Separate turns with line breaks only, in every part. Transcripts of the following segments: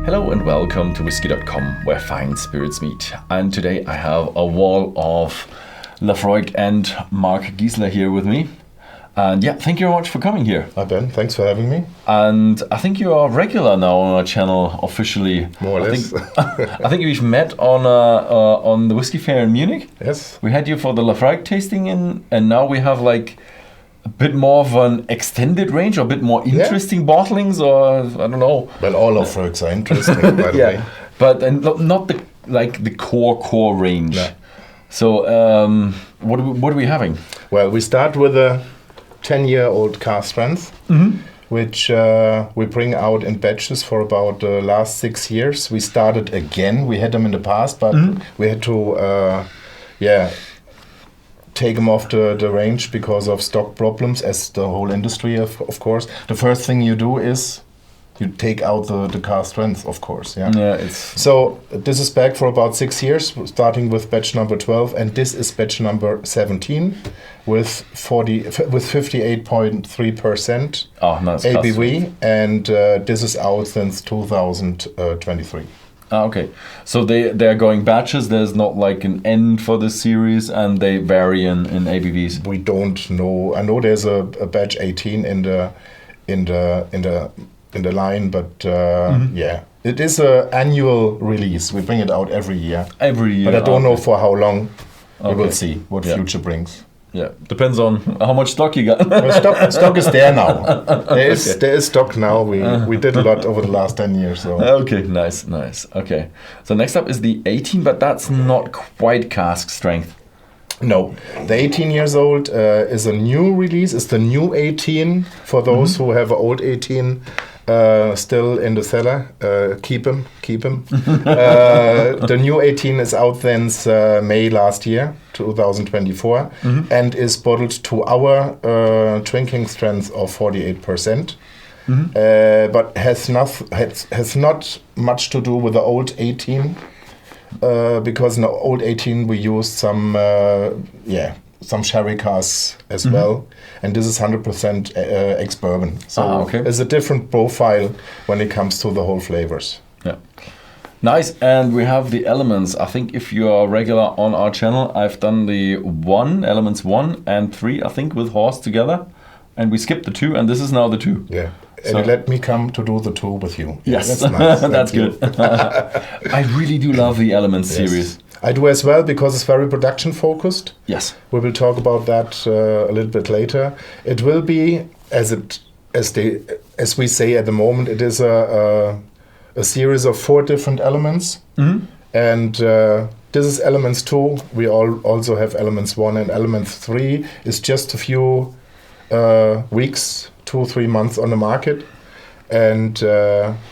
Hello and welcome to Whisky.com, where fine spirits meet. And today I have a wall of Laphroaig and Mark Giesler here with me. And yeah, thank you very much for coming here.
Hi Ben, thanks for having me.
And I think you are regular now on our channel officially.
More or less.
I think we've met on the Whisky Fair in Munich.
Yes.
We had you for the Laphroaig tasting and now we have like a bit more of an extended range or a bit more interesting bottlings, or I don't know.
Well, all Laphroaigs are interesting, by the way.
But not the core range.
No.
So what are we having?
Well, we start with a 10-year-old cask strength, which we bring out in batches for about the last 6 years. We started again. We had them in the past, but we had to, take them off the range because of stock problems, as the whole industry, of course. The first thing you do is you take out the cask strength, of course. So this is back for about 6 years, starting with batch number 12, and this is batch number 17 with 58.3% ABV, and this is out since 2023.
Okay, so they are going batches. There's not like an end for this series, and they vary in ABVs.
We don't know. I know there's a batch 18 in the line, but it is an annual release. We bring it out every year. But I don't know for how long. We will see what future brings.
Yeah, depends on how much stock you got.
Well, stock is there now. There is stock now. We did a lot over the last 10 years. So.
Okay, nice. Okay, so next up is the 18, but that's not quite cask strength.
No, the 18 years old is a new release. It's the new 18 for those who have an old 18 still in the cellar. Keep them. The new 18 is out since May last year, 2024, and is bottled to our drinking strength of 48%. But has not much to do with the old 18. Because in the old 18 we used some sherry casks as well, and this is 100% ex-bourbon. So it's a different profile when it comes to the whole flavors.
Yeah, nice. And we have the elements. I think if you are regular on our channel, I've done the elements 1 and 3, I think, with Horse together, and we skipped the 2, and this is now the 2.
Yeah. And let me come to do the 2 with you.
Yes,
that's nice.
That's good. I really do love the Elements series.
I do as well, because it's very production focused.
Yes.
We will talk about that a little bit later. It will be, as we say at the moment, it is a series of 4 different elements. And this is Elements 2. We also have Elements 1, and Elements 3 is just a few weeks, 2-3 months on the market, and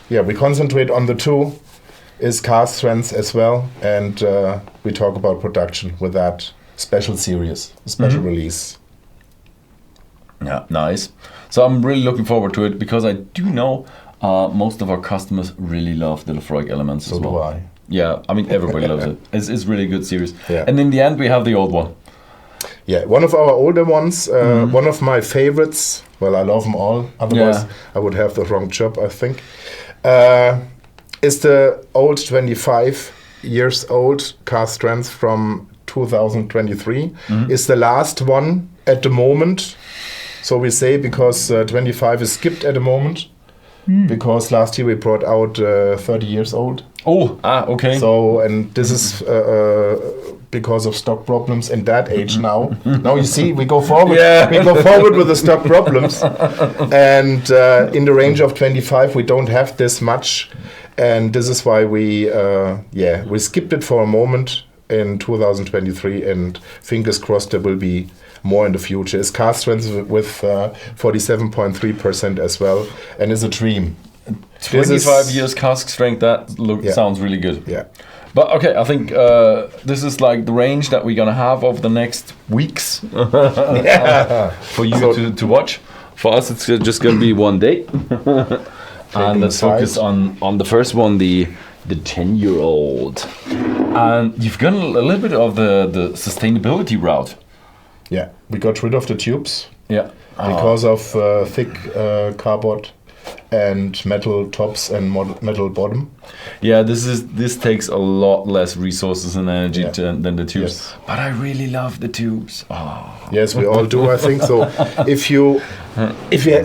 we concentrate on the 2 is cask strength as well, and we talk about production with that special series, special release.
Yeah, nice. So I'm really looking forward to it, because I do know most of our customers really love the Laphroaig Elements as well.
So do I.
Yeah, I mean, everybody loves it. It's really a good series.
Yeah.
And in the end, we have the old one.
Yeah, one of our older ones, one of my favorites. Well, I love them all. Otherwise, I would have the wrong job, I think. Is the old 25 years old cask strength from 2023. Is the last one at the moment. So we say, because 25 is skipped at the moment. Because last year we brought out 30 years old.
Okay.
So, and this is because of stock problems in that age now. Now you see, we go forward. We go forward with the stock problems, and in the range of 25, we don't have this much, and this is why we skipped it for a moment in 2023, and fingers crossed there will be more in the future. It's cask strength with 47.3% as well, and it's a dream.
25 years cask strength, that sounds really good.
Yeah.
But okay, I think this is like the range that we're gonna have over the next weeks for you to watch. For us, it's just gonna be one day. And let's focus on the first one, the 10-year-old. And you've gone a little bit of the sustainability route.
Yeah, we got rid of the tubes.
Yeah.
Because of thick cardboard and metal tops and metal bottom.
Yeah, this takes a lot less resources and energy than the tubes.
Yes.
But I really love the tubes. Oh.
Yes, we all do, I think so. If you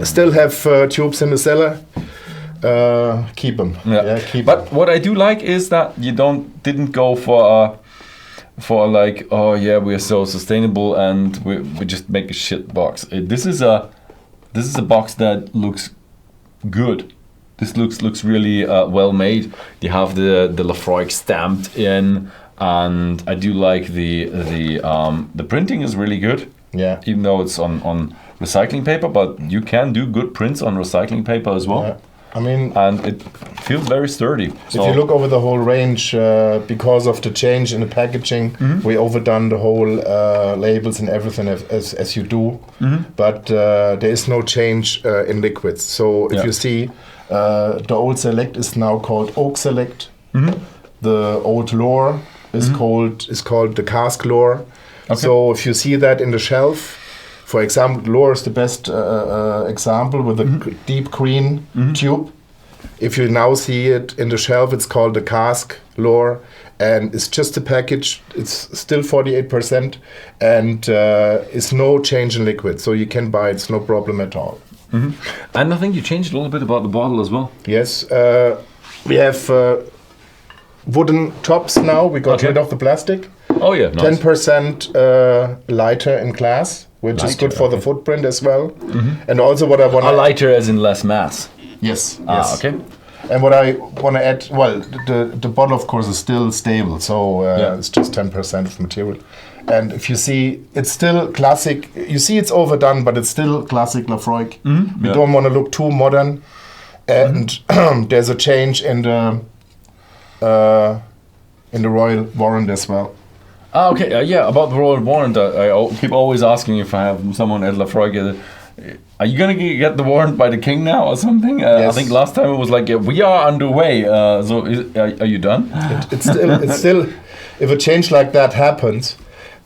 still have tubes in the cellar, keep them.
But what I do like is that you didn't go for like, oh yeah, we're so sustainable and we just make a shit box. This is a box that looks good. This looks really well made. You have the Laphroaig stamped in, and I do like the printing is really good.
Yeah.
Even though it's on recycling paper, but you can do good prints on recycling paper as well.
Yeah. I mean,
and it feels very sturdy. So
if you look over the whole range, because of the change in the packaging, we overdone the whole labels and everything as you do. But there is no change in liquids. So if you see, the old Select is now called Oak Select. The old Lore is called the Cask Lore. Okay. So if you see that in the shelf, for example, Lore is the best example with a deep green tube. If you now see it in the shelf, it's called the Cask Lore, and it's just a package. It's still 48%, and it's no change in liquid, so you can buy it. It's no problem at all.
And I think you changed a little bit about the bottle as well.
Yes, we have wooden tops now. We got rid of the plastic.
Oh yeah, nice.
10% lighter in glass, which is good for the footprint as well. And also what I want to...
lighter as in less mass.
Yes.
Okay.
And what I want to add, well, the bottle of course is still stable, so it's just 10% of material. And if you see, it's still classic. You see it's overdone, but it's still classic Laphroaig. We don't want to look too modern. And there's a change in the Royal Warrant as well.
Okay, yeah, about the Royal Warrant, I keep always asking if I have someone at Laphroaig, are you going to get the warrant by the king now or something? Yes. I think last time it was like, we are underway, so are you done?
It's still, if a change like that happens,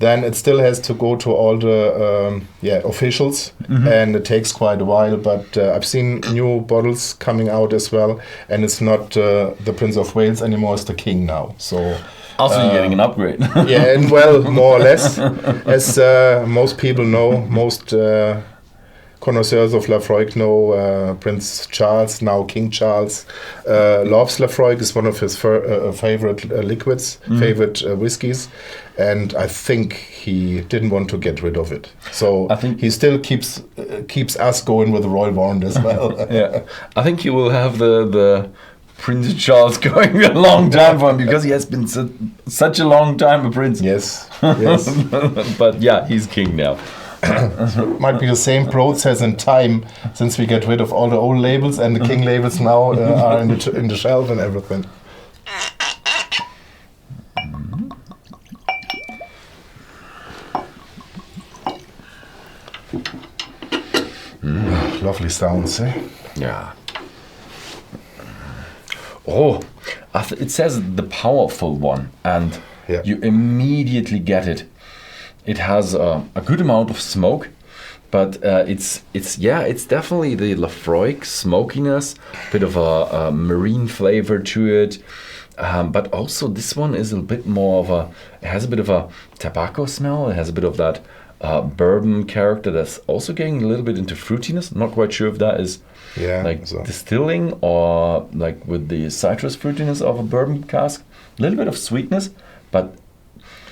then it still has to go to all the officials, and it takes quite a while, but I've seen new bottles coming out as well, and it's not the Prince of Wales anymore, it's the king now, so...
Also, you're getting an upgrade.
Yeah, and well, more or less. As most people know, most connoisseurs of Laphroaig know, Prince Charles, now King Charles, loves Laphroaig. Is one of his favorite liquids, favorite whiskies. And I think he didn't want to get rid of it. So I think he still keeps us going with the Royal Warrant as well.
Yeah, I think he will have the Prince Charles going a long time for him, because he has been such a long time a prince.
Yes.
But yeah, he's king now.
Might be the same process in time, since we get rid of all the old labels and the king labels now are in the shelf and everything. Lovely sounds, eh?
Yeah. Oh, it says the powerful one, and you immediately get it. It has a good amount of smoke, but it's definitely the Laphroaig smokiness, bit of a marine flavor to it. But also this one is a bit more of it has a bit of a tobacco smell. It has a bit of that bourbon character that's also getting a little bit into fruitiness. I'm not quite sure if that is distilling or like with the citrus fruitiness of a bourbon cask. A little bit of sweetness, but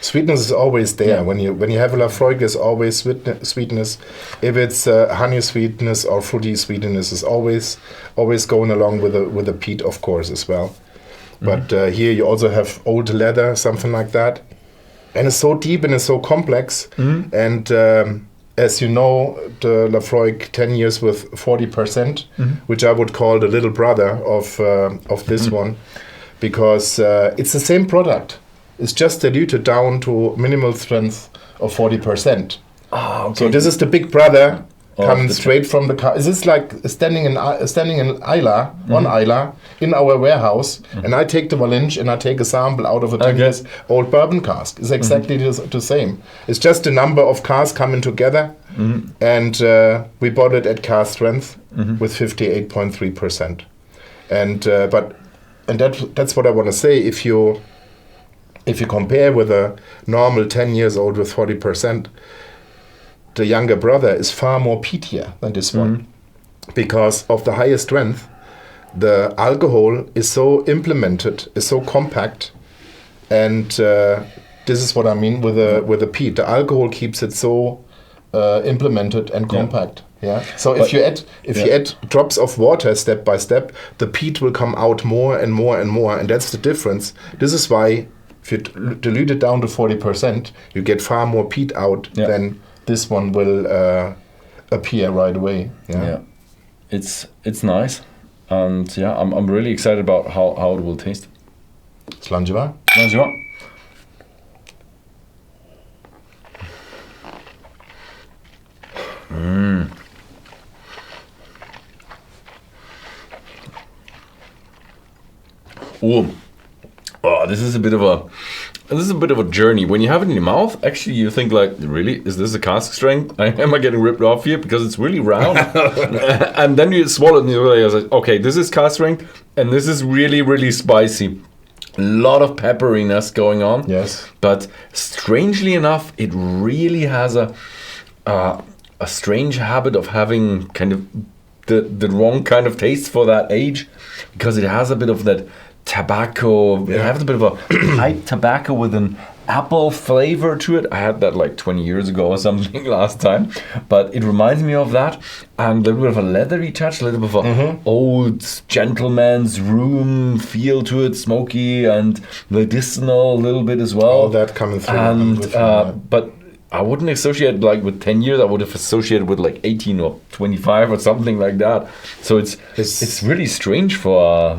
sweetness is always there. Yeah. When you have a Laphroaig, there's always sweetness. If it's honey sweetness or fruity sweetness, is always going along with the peat, of course, as well. But here you also have old leather, something like that. And it's so deep and it's so complex. And as you know, the Laphroaig 10 years with 40%, which I would call the little brother of this one, because it's the same product. It's just diluted down to minimal strength of 40%.
Okay.
So this is the big brother coming straight from the car. This is like standing in Islay, on Islay, in our warehouse, and I take the Valinge and I take a sample out of a 10 years old bourbon cask. It's exactly the same. It's just a number of casks coming together, and we bought it at Cask Strength with 58.3%. And that's what I want to say. If you compare with a normal 10 years old with 40%, the younger brother is far more peatier than this one, because of the higher strength. The alcohol is so implemented, is so compact, and this is what I mean with the peat. The alcohol keeps it so implemented and compact. Yeah. So if you add drops of water step by step, the peat will come out more and more and more, and that's the difference. This is why if you dilute it down to 40%, you get far more peat out than this one will appear right away. Yeah.
It's nice, and I'm really excited about how it will taste.
Slanjava.
Oh, this is a bit of a journey. When you have it in your mouth, actually you think like, really, is this a cask strength? Am I getting ripped off here? Because it's really round. And then you swallow it and you realize, like, okay, this is cask strength, and this is really, really spicy. A lot of pepperiness going on.
Yes.
But strangely enough, it really has a strange habit of having kind of the wrong kind of taste for that age, because it has a bit of that tobacco. It has a bit of a light tobacco with an apple flavor to it. I had that like 20 years ago or something last time, but it reminds me of that, and a little bit of a leathery touch, a little bit of a old gentleman's room feel to it, smoky and medicinal a little bit as well.
All that coming through.
And but I wouldn't associate like with 10 years. I would have associated with like 18 or 25 or something like that. So it's really strange for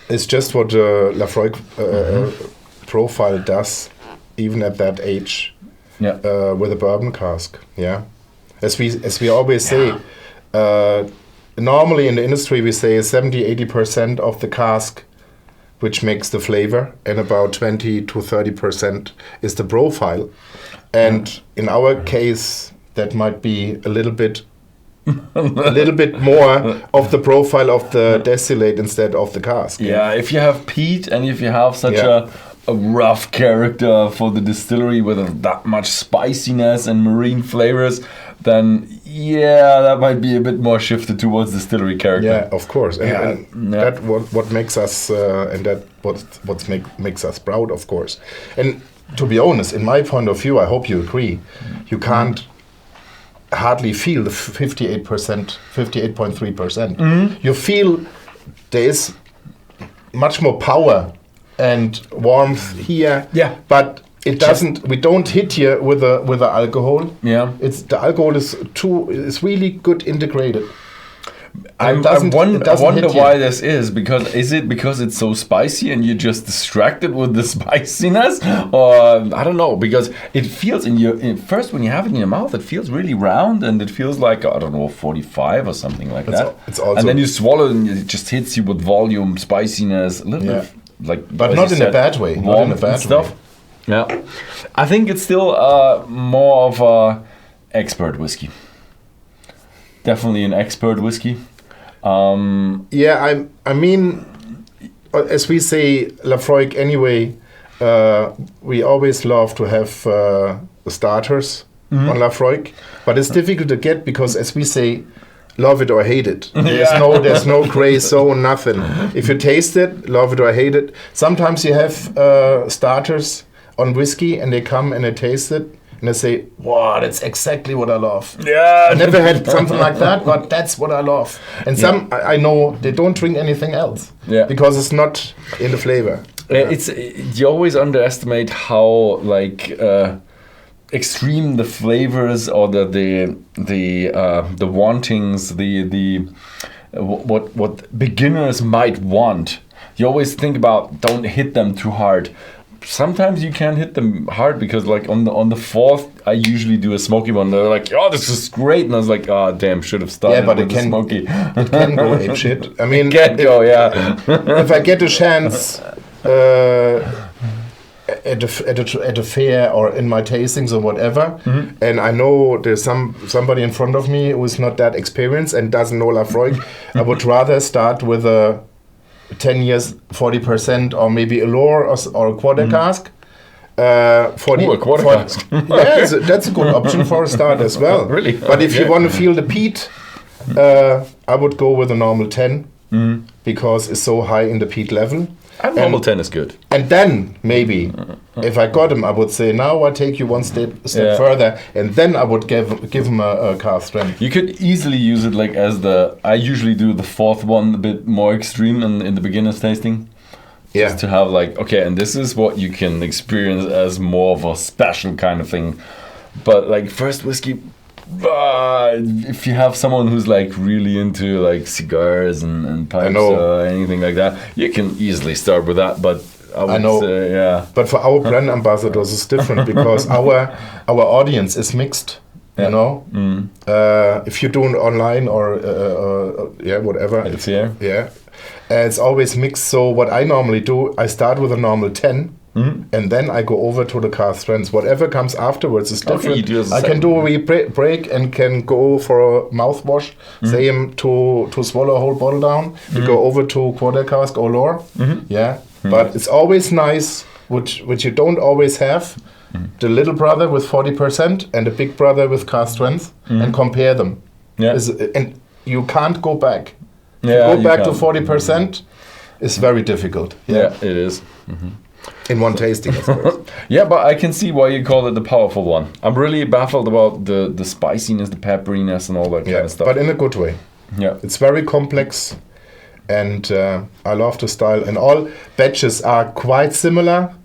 It's just what Laphroaig profile does, even at that age, with a bourbon cask. Yeah, as we always say, normally in the industry we say 70-80% of the cask, which makes the flavor, and about 20 to 30% is the profile. And in our case, that might be a little bit more of the profile of the distillate instead of the cask.
Yeah, if you have peat and if you have such a rough character for the distillery with that much spiciness and marine flavors, then that might be a bit more shifted towards distillery character.
Yeah, of course. And that what makes us and that what makes us proud, of course. And to be honest, in my point of view, I hope you agree, you can't hardly feel the 58.3%. You feel there is much more power and warmth here, but it doesn't. We don't hit here with the alcohol.
Yeah,
the alcohol is really good integrated.
I wonder why this is. Is it because it's so spicy and you're just distracted with the spiciness, or I don't know? Because it feels first when you have it in your mouth, it feels really round and it feels like 45 or something like that.
It's also,
and then you swallow it and it just hits you with volume, spiciness, a little bit like,
but not in a bad way. Not in a bad
stuff. Yeah, I think it's still more of a expert whiskey. Definitely an expert whiskey.
I mean, as we say, Laphroaig anyway, we always love to have starters on Laphroaig, but it's difficult to get because, as we say, love it or hate it. There's no gray zone, nothing. If you taste it, love it or hate it. Sometimes you have starters on whiskey and they come and they taste it and they say, wow, that's exactly what I love.
Yeah.
I never had something like that, but that's what I love. And some, I know, they don't drink anything else because it's not in the flavor.
You always underestimate how extreme the flavors or the wantings, what beginners might want. You always think about, don't hit them too hard. sometimes you can't hit them hard because like on the fourth, I usually do a smoky one. They're like, oh, this is great, and I was like, oh, damn, should have started with the smoky.
It can go ape shit. I mean,
it can go, yeah.
If I get a chance at a fair or in my tastings or whatever, and I know there's somebody in front of me who is not that experienced and doesn't know Laphroaig, I would rather start with a 10 years 40% or maybe a lore or a quarter cask.
A quarter cask.
Yeah, that's a good option for a start as well.
Really?
But if you want to feel the peat, I would go with a normal 10 because it's so high in the peat level.
And normal 10 is good.
And then maybe, if I got him, I would say, now I take you one step further, and then I would give him a cask strength.
You could easily use it like as I usually do the fourth one a bit more extreme in the beginner's tasting.
Yeah.
Just to have like, okay, and this is what you can experience as more of a special kind of thing. But like first whiskey, if you have someone who's like really into like cigars and pipes or anything like that, you can easily start with that. But I know, say, yeah.
But for our brand ambassadors, it's different because our audience is mixed. You know, if you do it online or whatever, it's always mixed. So what I normally do, I start with a normal 10. And then I go over to the cask strengths. Whatever comes afterwards is different.
Okay,
I can do a break and can go for a mouthwash. Say him to swallow a whole bottle down. We go over to quarter cask or lore. But it's always nice, which you don't always have. The little brother with 40% and the big brother with cask strength, and compare them. And you can't go back. Go back to 40%. It's very difficult.
Yeah, it is.
In one tasting, of course.
Yeah, but I can see why you call it the powerful one. I'm really baffled about the spiciness, the pepperiness, and all that kind of stuff.
But in a good way.
Yeah,
it's very complex, and I love the style. And all batches are quite similar,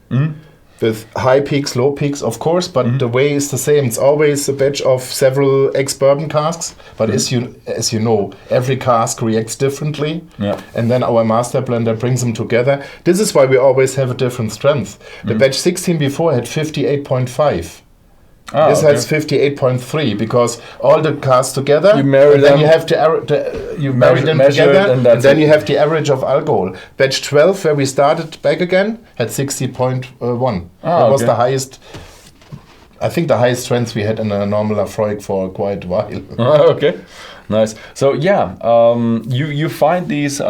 with high peaks, low peaks, of course. But the way is the same. It's always a batch of several ex-bourbon casks. But as you know, every cask reacts differently. Yeah. And then our master blender brings them together. This is why we always have a different strength. The batch 16 before had 58.5. This has 58.3 because all the casks together,
you marry them,
then you have you marry them together, and then you have the average of alcohol. Batch 12, where we started back again, had 60.1. That was the highest. I think the highest strength we had in a normal Laphroaig for quite a while.
Okay, nice. So yeah, you find this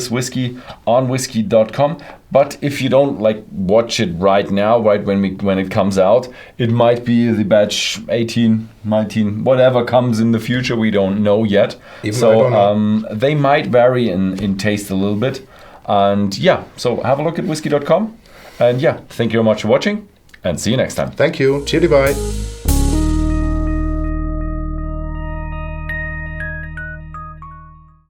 whiskey on Whisky.com. But if you don't like watch it right now, right when it comes out, it might be the batch 18, 19, whatever comes in the future. We don't know yet. They might vary in taste a little bit. And yeah, so have a look at Whisky.com. And yeah, thank you very much for watching, and see you next time.
Thank you. Cheery bye.